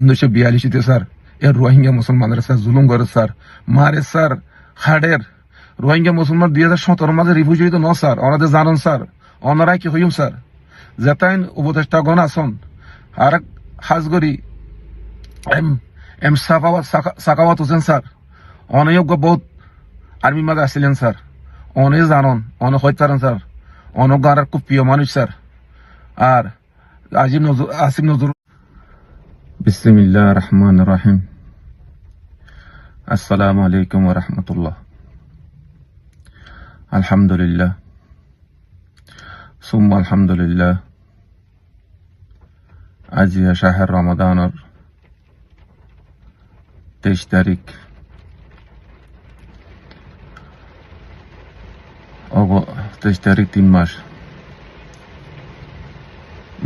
1942-তে sir এর রোহিঙ্গা মুসলমানের sir জুলুম করে স্যার মারে স্যার হাডের রোহিঙ্গা মুসলমান 2017 মাঝে রিফিউজি তো ন স্যার ওনাদের জানেন স্যার ওনারাই কি হইম স্যার যেতাইন উপদেষ্টাগণ আসন আর হাজগরি M M Sakhawat Hossain sir অনয়োগ্য বহুত আর্মি মাঝে আসছিলেন স্যার অনে জানন অনে হইতারেন স্যার অনজ্ঞ আর খুব প্রিয় মানুষ স্যার আর আসিফ নজরুল বিসমিল্লাহ রহমান রহিম আসসালামু আলাইকুম ওয়া রাহমাতুল্লাহ আলহামদুলিল্লাহ সুম্মা আলহামদুলিল্লাহ আজি শাহর রমাদানের 23 তারিখ 3 মাস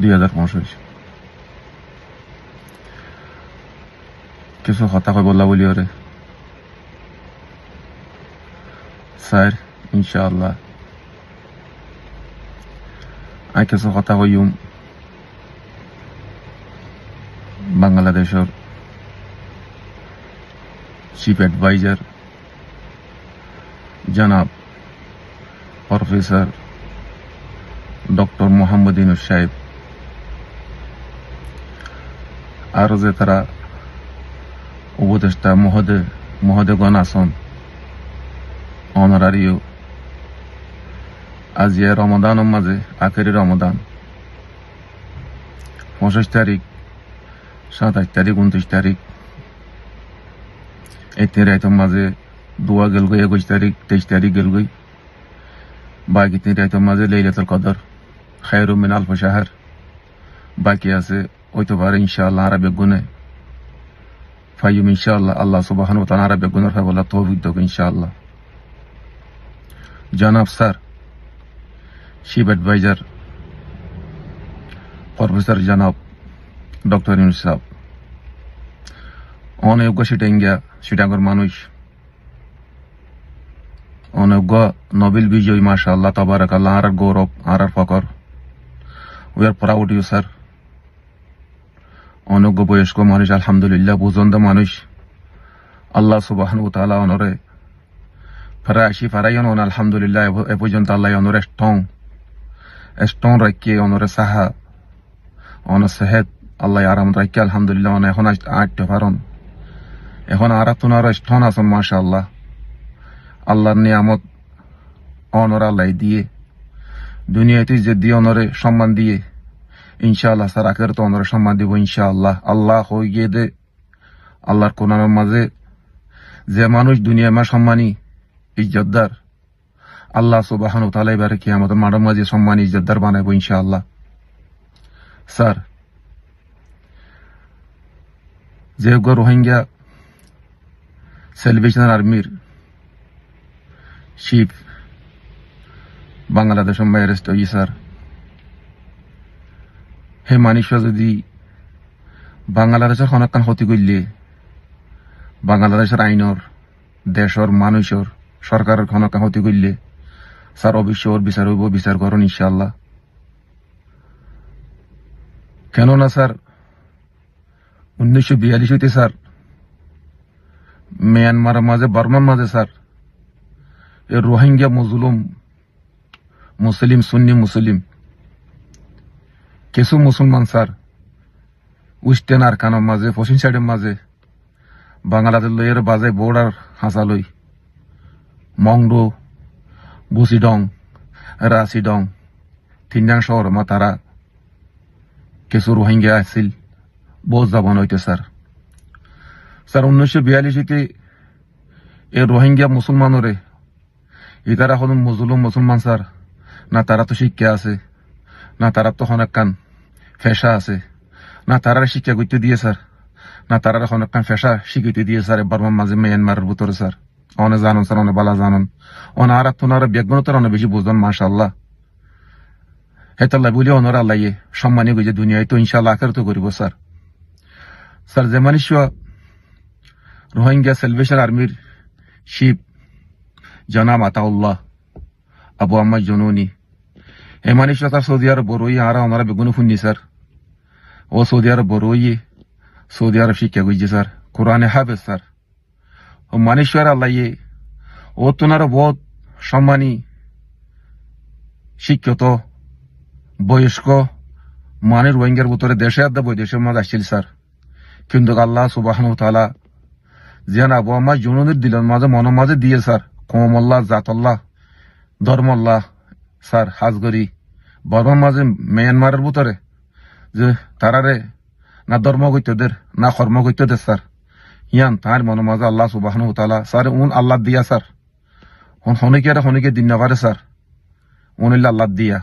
2025 কিছু কথা কই বললা বলি ওরে স্যার ইনশাআল্লাহ আই কিছু কথা কইম বাংলাদেশের চিফ অ্যাডভাইজার জনাব প্রফেসর ডক্টর মোহাম্মদ ইউনূস সাহেব আর যে তারা উপদেষ্টা মহোদয়গণ আসন অনারারিও আজি রমাদানের মাঝে আখেরি রমাদান 25 তারিখ 27 তারিখ 29 তারিখ এই 3 রাতের মাঝে দোয়া গেল গই 21 তারিখ 23 তারিখ গেল গই বাকি 3 রাতের মাঝে লাইলাতুল কদর খায়রুম মিন আলফ শাহর বাকি আছে হইতে পারে ইনশাআল্লাহ আরবে গুনে ফাইয়ুম ইনশাআল্লাহ আল্লাহ সুবহানাহু ওয়া তাআলা আরবে গুনার ফাবলা তৌফিক দেব ইনশাআল্লাহ জনাব স্যার চিফ অ্যাডভাইজার প্রফেসর জনাব ডক্টর ইউনূস সাহেব অনয়োগ্য সিটাঙ্গের মানুষ অনয়োগ্য নোবেল বিজয়ী মাশাআল্লাহ তাবারাকাল্লাহ আর গৌরব আর ফকর we are proud you sir অনয়োগ্য বয়স্ক মানুষ আলহামদুলিল্লাহ বুঝন্দ মানুষ আল্লাহ সুবহানাহু ওয়া তাআলা অনরে ফরাশি ফারাইন অন আলহামদুলিল্লাহ এ পর্যন্ত আল্লাহ অনরে স্ট্রং রাখে অনরে সাহা অন সেহেত আল্লাহ আরাম রাখে আলহামদুলিল্লাহ অন এখন আটতে পারন এখন আর তোনার স্ট্রং আছেন মাশাআল্লাহ আল্লাহর নিয়ামত অনর আল্লাহ দিয়ে দুনিয়াতে যে দিয়ে অনরে সম্মান দিয়ে ইনশাআল্লাহ স্যার আখের তো অনরে সম্মান দিব ইনশাআল্লাহ আল্লাহ হয়ে গিয়ে দে আল্লাহর কোরআনের মাঝে যে মানুষ দুনিয়া মা সম্মানী ইজ্জতদার আল্লাহ সুবহানাহু ওয়া তাআলা এবারে কিয়ামতের মাঠের মাঝে সম্মানী ইজ্জতদার বানাইব ইনশাআল্লাহ স্যার যে রোহিঙ্গা সেলিব্রেশন আর্মির চিফ বাংলাদেশের অ্যারেস্ট হই স্যার হে মানুষ যদি বাংলাদেশের খনকান ক্ষতি করলে বাংলাদেশের আইনর দেশের মানুষের সরকারের খনকান ক্ষতি করলে স্যার অবশ্যই ওর বিচার হইব বিচার করুন ইনশাআল্লাহ কেননা স্যার 1942 হইতে স্যার মিয়ানমারের মাঝে বার্মার মাঝে স্যার এর রোহিঙ্গা মজলুম মুসলিম সুন্নি মুসলিম কিছু মুসলমান স্যার উস্টেন আর কানের মাঝে পশ্চিম সাইডের মাঝে বাংলাদেশ লইয়ের বাজে বোর্ডার হাসালই মংডো বুসিডং রাসিডং তিনজাং শহর মা তারা কিছু রোহিঙ্গা আসছিল বহুত যাবন হইতে স্যার 1942-তে এই রোহিঙ্গা মুসলমানরে ইতারা হল মজলুম মুসলমান স্যার না তারা তো শিক্ষা আছে না তারা তো হনকান ফেসা আছে না তারা শিক্ষা করতে দিয়ে স্যার না তারা হনকান ফেসা শিখিতে দিয়ে স্যার বার্মার মাঝে মিয়ানমারের ভিতরে স্যার অনেক জানুন স্যার অনেক বালা জানুন ওনারা তোনারা বেগুনতার অনেক বেশি বুঝলেন মাশাআল্লাহ হেতাল্লাহ বলি ওনারা আল্লাহ সম্মানী গেছে দুনিয়ায় তো ইনশাআল্লাহ আখের তো করিব স্যার স্যার যে মানুষ রোহিঙ্গা সেলিব্রেশন আর্মির চিফ জনাব আতাউল্লাহ আবু আম্মা জনুনি এই মানুষটা তার সৌদি আরব বড়ই আর ওনারা বেগুন ফুন্নি স্যার ও সৌদি আরব বড়ই সৌদি আরব শিক্ষা করছে স্যার, কোরআনে হাফেজ স্যার, ও মানেশ্বর আল্লাহ ও তোনারও বহুত সম্মানী শিক্ষিত বয়স্ক মানে রোহিঙ্গার ভিতরে দেশে আড্ডা বৈদেশের মাঝে আসছিল স্যার। কিন্তু আল্লাহ সুবহানাহু ওয়া তাআলা যেন আবু আমার জুনুদের দিলের মাঝে মনের মাঝে দিয়ে স্যার, কমল্লাহ জাতল্লাহ ধর্মল্লাহ স্যার হাজগরি বর্মার মাঝে মিয়ানমারের ভিতরে যে তারারে না ধর্ম গৈত্যদের না কর্ম গৈত্যদের স্যার, ইয়ান তার মনের মাঝে আল্লাহ সুবহানাহু ওয়া তাআলা স্যার উন আল্লাহ দিয়া স্যার, হনিকে দিন না পারে স্যার, উনিল্লা আল্লাহ দিয়া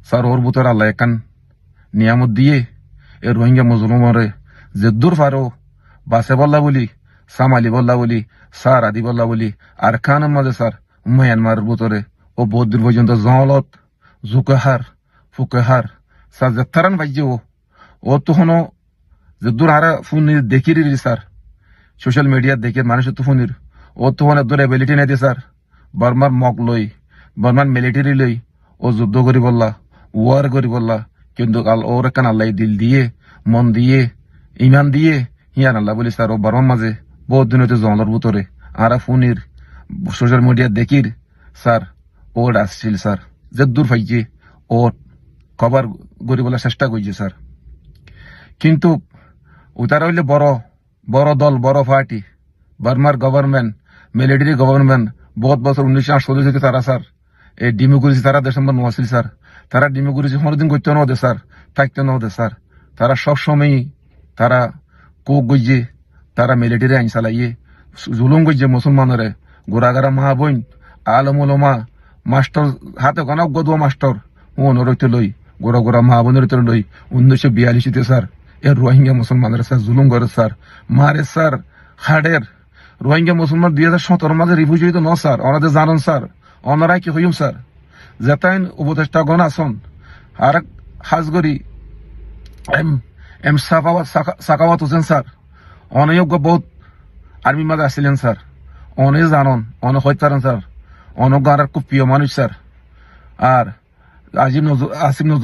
স্যার ওর ভিতরে আল্লাহ একান নিয়ামত দিয়ে এ রোহিঙ্গা মুসলমানরে যে দূর পারো বাসে বললা বলি, সামালি বললা বলি, স্যার আদি বললা বলি, আর খানের মাঝে স্যার মিয়ানমারের ভিতরে ও বহুত দূর পর্যন্ত জলত জুকেহার ফুকেহার স্যার যে তারান ভাইজে ও তখনও যে দূর হারা ফোন দেখি রি স্যার, সোশ্যাল মিডিয়া দেখে মানুষের তো ফোনের ও তখন দূর এবিলিটি নাই দিয়ে স্যার, বর্মার মক লই বর্মার মিলিটারি লই ও যুদ্ধ করি বললা, ওয়ার করি বললা, কিন্তু ওর কান আল্লাহ দিল দিয়ে মন দিয়ে ইমান দিয়ে হিয়ান আল্লাহ বলি স্যার ও বর্মার মাঝে বহুত দিন হইতে জঙ্গলের ভিতরে আর ফোনের সোশ্যাল মিডিয়া দেখির স্যার ওর আসছিল স্যার, যে দূর পাইছে ও কভার করি বলার চেষ্টা করছে স্যার। কিন্তু উতারা হইলে বড় বড় দল বড় পার্টি বার্মার গভর্নমেন্ট মিলিটারি গভর্নমেন্ট বহুত বছর 1948 থেকে তারা স্যার এই ডেমোক্রেসি তারা দেশের মধ্যে নোয়াছিল স্যার, তারা ডেমোক্রেসি কোনোদিন করতে না হতে স্যার, থাকতে না হতে স্যার, তারা সবসময়ই তারা কোক গইছে, তারা মিলিটারি আইন চালাইয়ে জুলুম গইছে মুসলমানরে, গোড়াগারা মা বোন আলমুলমা মাস্টার হাতে গনা গদুয়া মাস্টার ওনরতে লই গোড়া গোড়া মা বোনের লই 1942 স্যার এ রোহিঙ্গা মুসলমানের স্যার জুলুম করে স্যার, মারে স্যার হাডের রোহিঙ্গা মুসলমান 2017 মাঝে রিফিউজি তো ন স্যার, ওনাদের জানান স্যার, ওনারাই কি হইম স্যার, যেতাইন উপদেষ্টা গণ আসন আর হাজগরি এম সাকাওয়াত হোসেন স্যার অনয়োগ্য বহুত আর্মির মাঝে আসছিলেন স্যার, অনে জানন অন হইতারেন স্যার, অনজ্ঞ আর খুব প্রিয় মানুষ স্যার। আর আসিফ নজরুল